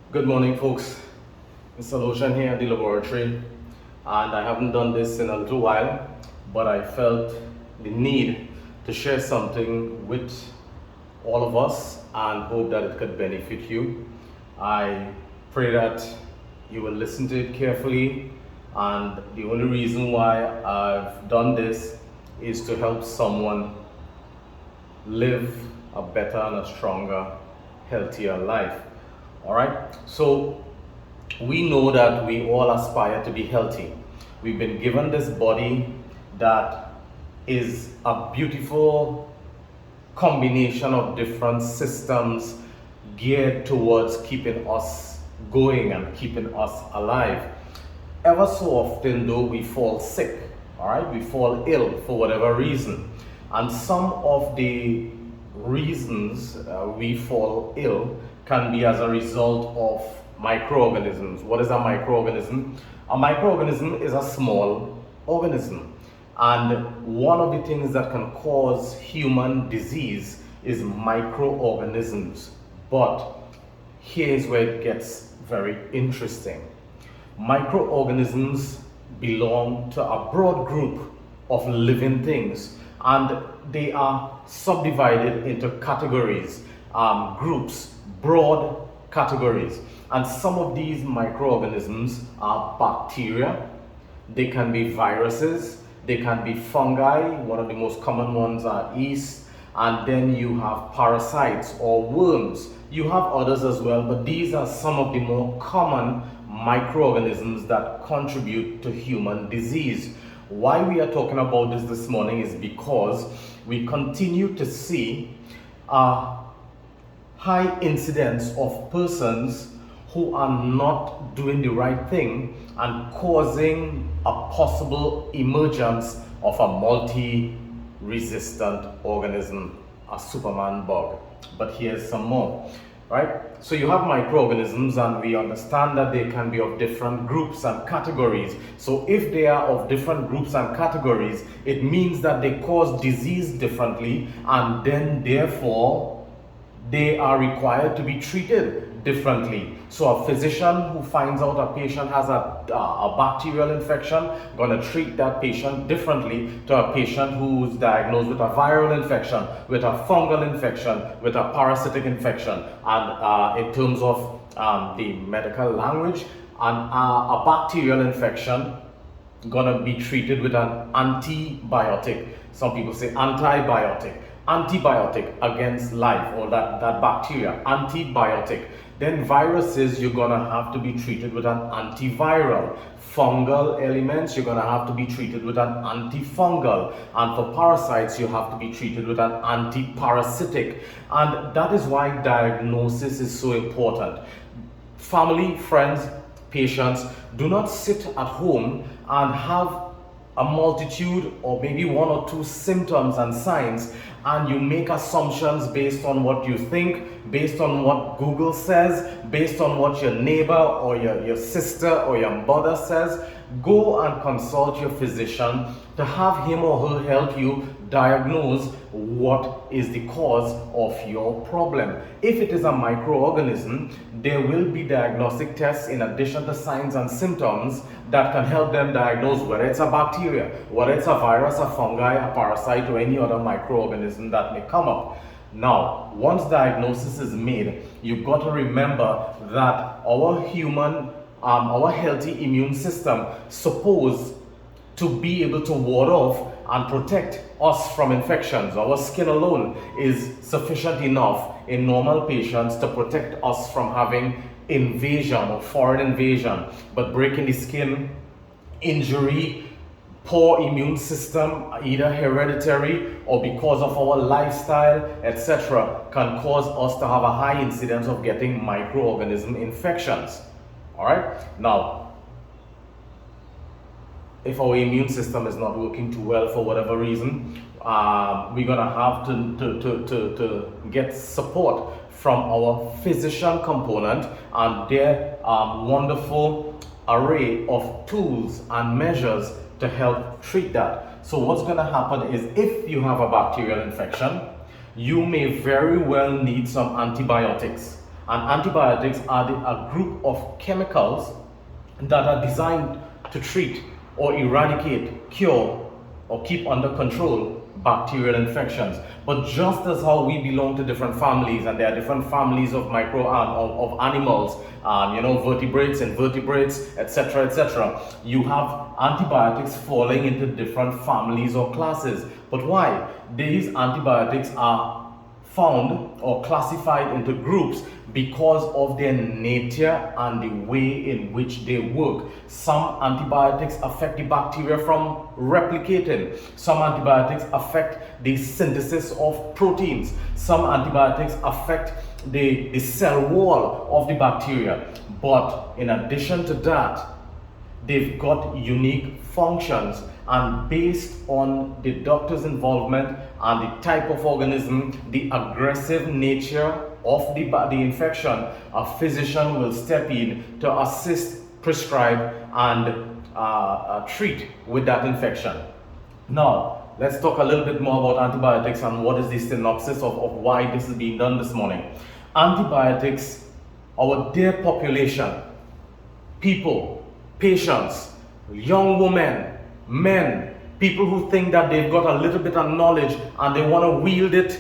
Good morning, folks. Mr. Lotion here at the laboratory, and I haven't done this in a little while, but I felt the need to share something with all of us and hope that it could benefit you. I pray that you will listen to it carefully, and the only reason why I've done this is to help someone live a better and a stronger, healthier life. All right, so we know that we all aspire to be healthy. We've been given this body that is a beautiful combination of different systems geared towards keeping us going and keeping us alive. Ever so often, though, we fall sick, all right, we fall ill for whatever reason. And some of the reasons we fall ill can be as a result of microorganisms. What is a microorganism? A microorganism is a small organism. And one of the things that can cause human disease is microorganisms. But here's where it gets very interesting. Microorganisms belong to a broad group of living things, and they are subdivided into categories, groups, broad categories. And some of these microorganisms are bacteria, they can be viruses, they can be fungi. One of the most common ones are yeast, and then you have parasites or worms. You have others as well, but these are some of the more common microorganisms that contribute to human disease. Why we are talking about this morning is because we continue to see a high incidence of persons who are not doing the right thing and causing a possible emergence of a multi-resistant organism, a Superman bug. But here's some more, right? So you have microorganisms, and we understand that they can be of different groups and categories. So if they are of different groups and categories, it means that they cause disease differently, and then therefore they are required to be treated differently. So a physician who finds out a patient has a bacterial infection going to treat that patient differently to a patient who's diagnosed with a viral infection, with a fungal infection, with a parasitic infection. And in terms of the medical language, a bacterial infection gonna be treated with an antibiotic. Some people say antibiotic against life or that bacteria, antibiotic. Then viruses, you're gonna have to be treated with an antiviral. Fungal elements, you're gonna have to be treated with an antifungal. And for parasites, you have to be treated with an antiparasitic. And that is why diagnosis is so important. Family, friends, patients, do not sit at home and have a multitude or maybe one or two symptoms and signs, and you make assumptions based on what you think, based on what Google says, based on what your neighbor or your sister or your mother says. Go and consult your physician to have him or her help you diagnose what is the cause of your problem. If it is a microorganism, there will be diagnostic tests in addition to signs and symptoms that can help them diagnose whether it's a bacteria, whether it's a virus, a fungi, a parasite, or any other microorganism that may come up. Now, once diagnosis is made, you've got to remember that our healthy immune system supposed to be able to ward off and protect us from infections. Our skin alone is sufficient enough in normal patients to protect us from having invasion or foreign invasion. But breaking the skin, injury, poor immune system, either hereditary or because of our lifestyle, etc., can cause us to have a high incidence of getting microorganism infections. All right? Now, if our immune system is not working too well for whatever reason, we're gonna have to get support from our physician component and their wonderful array of tools and measures to help treat that. So what's gonna happen is, if you have a bacterial infection, you may very well need some antibiotics. And antibiotics are a group of chemicals that are designed to treat or eradicate, cure, or keep under control bacterial infections. But just as how we belong to different families, and there are different families of of animals, vertebrates, invertebrates, etc., you have antibiotics falling into different families or classes. But why? These antibiotics are found or classified into groups because of their nature and the way in which they work. Some antibiotics affect the bacteria from replicating. Some antibiotics affect the synthesis of proteins. Some antibiotics affect the cell wall of the bacteria. But in addition to that, they've got unique functions, and based on the doctor's involvement and the type of organism, the aggressive nature of the infection, a physician will step in to assist, prescribe, and treat with that infection. Now, let's talk a little bit more about antibiotics and what is the synopsis of why this is being done this morning. Antibiotics, our dear population, people, patients, young women, men, people who think that they've got a little bit of knowledge and they want to wield it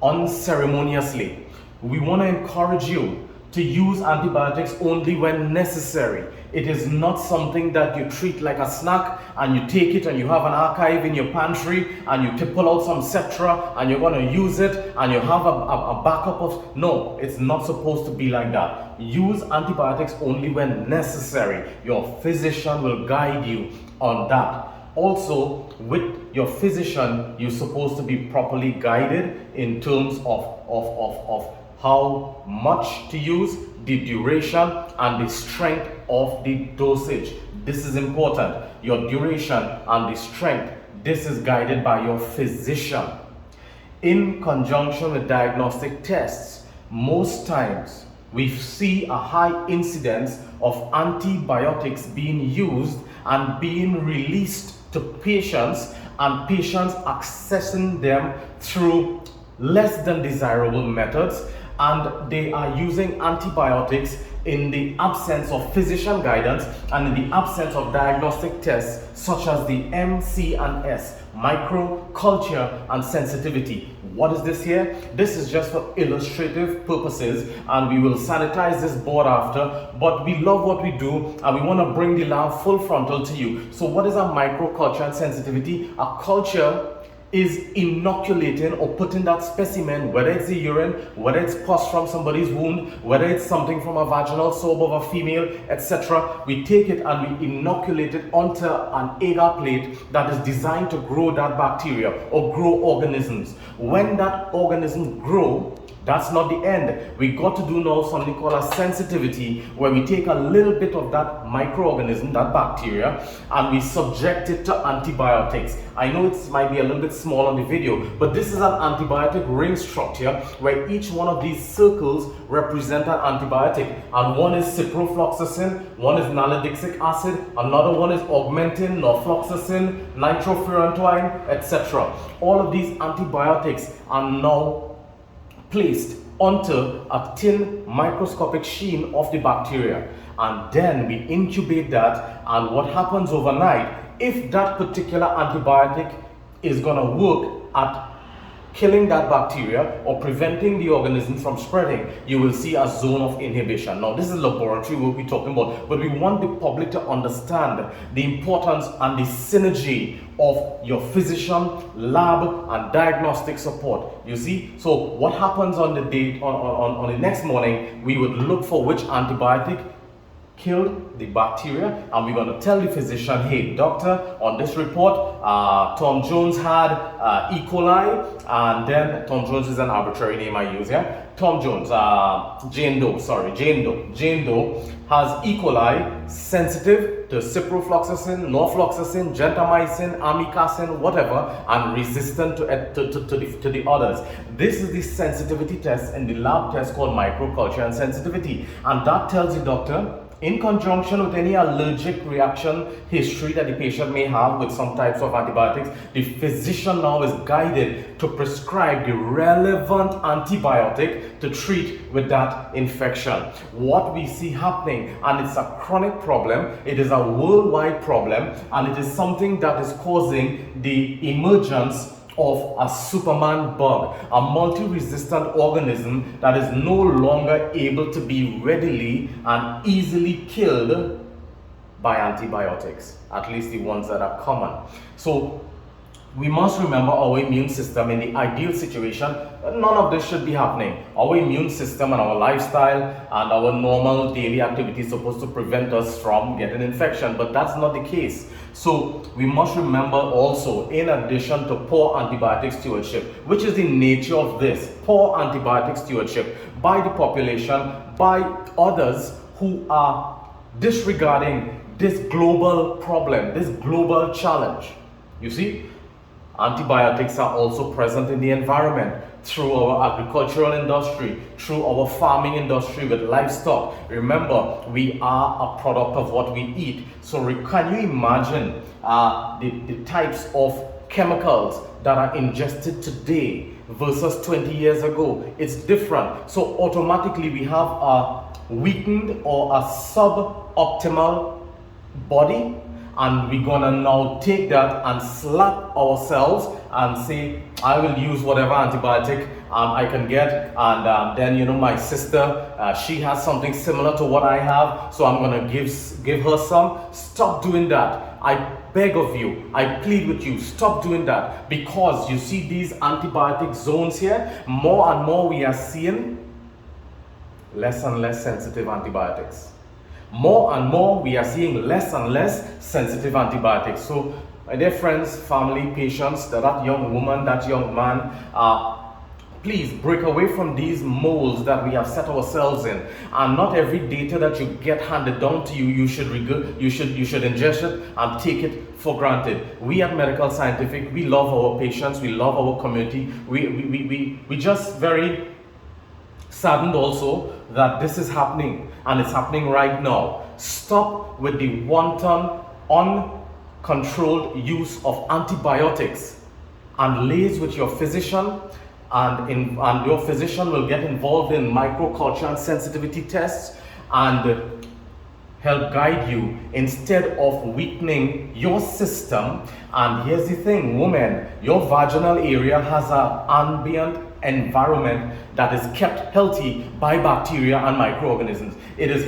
unceremoniously. We want to encourage you to use antibiotics only when necessary. It is not something that you treat like a snack and you take it and you have an archive in your pantry and you pull out some Cetra and you're going to use it and you have a backup of... No, it's not supposed to be like that. Use antibiotics only when necessary. Your physician will guide you on that. Also, with your physician, you're supposed to be properly guided in terms of how much to use, the duration, and the strength of the dosage. This is important. Your duration and the strength, this is guided by your physician. In conjunction with diagnostic tests, most times we see a high incidence of antibiotics being used and being released to patients, and patients accessing them through less than desirable methods, and they are using antibiotics in the absence of physician guidance and in the absence of diagnostic tests such as the M, C, and S, micro, culture, and sensitivity. What is this here? This is just for illustrative purposes, and we will sanitize this board after, but we love what we do and we want to bring the lab full frontal to you. So what is a micro, culture, and sensitivity? A culture is inoculating or putting that specimen, whether it's the urine, whether it's pus from somebody's wound, whether it's something from a vaginal swab of a female, etc. We take it and we inoculate it onto an agar plate that is designed to grow that bacteria or grow organisms. When that organism grows, that's not the end. We got to do now something called a sensitivity, where we take a little bit of that microorganism, that bacteria, and we subject it to antibiotics. I know it might be a little bit small on the video, but this is an antibiotic ring structure where each one of these circles represent an antibiotic, and one is ciprofloxacin, one is nalidixic acid, another one is augmentin, norfloxacin, nitrofurantoin, etc. All of these antibiotics are now placed onto a thin microscopic sheen of the bacteria, and then we incubate that, and what happens overnight, if that particular antibiotic is going to work at killing that bacteria or preventing the organism from spreading, you will see a zone of inhibition. Now, this is laboratory work we're talking about, but we want the public to understand the importance and the synergy of your physician, lab, and diagnostic support. You see, so what happens on the day, on the next morning, we would look for which antibiotic killed the bacteria, and we're going to tell the physician, hey doctor, on this report Tom Jones had E. coli, and then Tom Jones is an arbitrary name I use, yeah? Tom Jones, Jane Doe has E. coli, sensitive to ciprofloxacin, norfloxacin, gentamicin, amikacin, whatever, and resistant to the others. This is the sensitivity test in the lab test called microculture and sensitivity, and that tells the doctor in conjunction with any allergic reaction history that the patient may have with some types of antibiotics, the physician now is guided to prescribe the relevant antibiotic to treat with that infection. What we see happening, and it's a chronic problem, it is a worldwide problem, and it is something that is causing the emergence of a Superman bug, a multi-resistant organism that is no longer able to be readily and easily killed by antibiotics, at least the ones that are common. So we must remember our immune system. In the ideal situation, none of this should be happening. Our immune system and our lifestyle and our normal daily activities are supposed to prevent us from getting infection, but that's not the case. So we must remember also, in addition to poor antibiotic stewardship, which is the nature of this, poor antibiotic stewardship by the population, by others who are disregarding this global problem, this global challenge. You see, antibiotics are also present in the environment through our agricultural industry, through our farming industry with livestock. Remember, we are a product of what we eat. So can you imagine the types of chemicals that are ingested today versus 20 years ago? It's different. So automatically we have a weakened or a suboptimal body, and we're gonna now take that and slap ourselves and say, I will use whatever antibiotic I can get, and then my sister, she has something similar to what I have, so I'm gonna give her some. Stop doing that. I beg of you, I plead with you, stop doing that, because you see these antibiotic zones here, more and more we are seeing less and less sensitive antibiotics. More and more we are seeing less and less sensitive antibiotics. So my dear friends, family, patients, that young woman, that young man, please break away from these molds that we have set ourselves in. And not every data that you get handed down to you, you should ingest it and take it for granted. We at Medical Scientific, we love our patients, we love our community. We just very saddened also that this is happening, and it's happening right now. Stop with the wanton, uncontrolled use of antibiotics, and liaise with your physician, and your physician will get involved in microculture and sensitivity tests and help guide you instead of weakening your system. And here's the thing, women, your vaginal area has an ambient environment that is kept healthy by bacteria and microorganisms. It is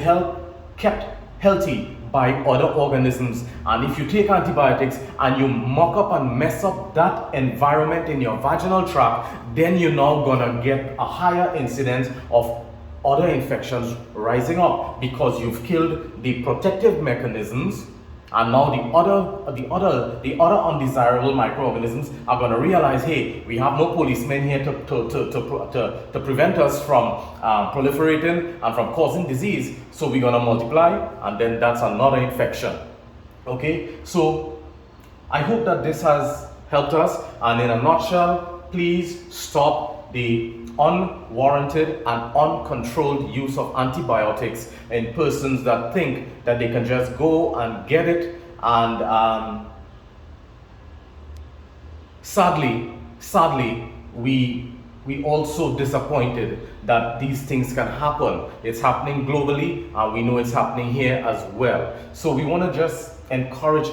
kept healthy by other organisms. And if you take antibiotics and you muck up and mess up that environment in your vaginal tract, then you're now gonna get a higher incidence of other infections rising up, because you've killed the protective mechanisms, and now the other undesirable microorganisms are going to realize, hey, we have no policemen here to prevent us from proliferating and from causing disease, so we're going to multiply, and then that's another infection. Okay, so I hope that this has helped us, and in a nutshell, please stop the unwarranted and uncontrolled use of antibiotics in persons that think that they can just go and get it. And sadly, we also disappointed that these things can happen. It's happening globally, and we know it's happening here as well. So we want to just encourage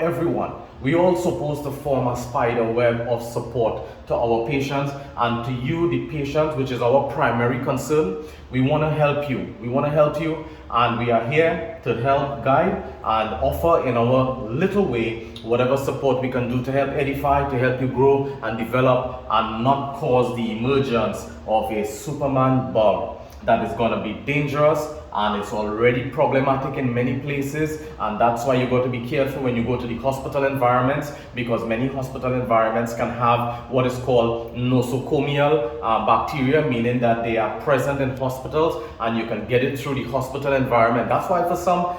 everyone. We all supposed to form a spider web of support to our patients, and to you, the patient, which is our primary concern. We want to help you. We want to help you, and we are here to help guide and offer in our little way whatever support we can do to help edify, to help you grow and develop, and not cause the emergence of a Superman bug that is going to be dangerous, and it's already problematic in many places. And that's why you got to be careful when you go to the hospital environments, because many hospital environments can have what is called nosocomial bacteria, meaning that they are present in hospitals and you can get it through the hospital environment. That's why for some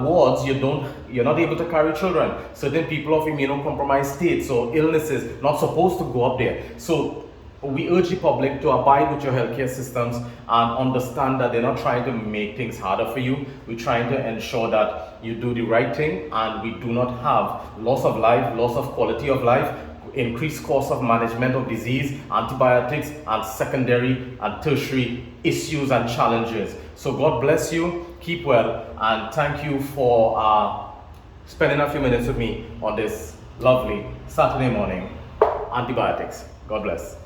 wards you're not able to carry children. Certain people of immunocompromised states or illnesses not supposed to go up there. So we urge the public to abide with your healthcare systems and understand that they're not trying to make things harder for you. We're trying to ensure that you do the right thing and we do not have loss of life, loss of quality of life, increased cost of management of disease, antibiotics, and secondary and tertiary issues and challenges. So God bless you, keep well, and thank you for spending a few minutes with me on this lovely Saturday morning. Antibiotics. God bless.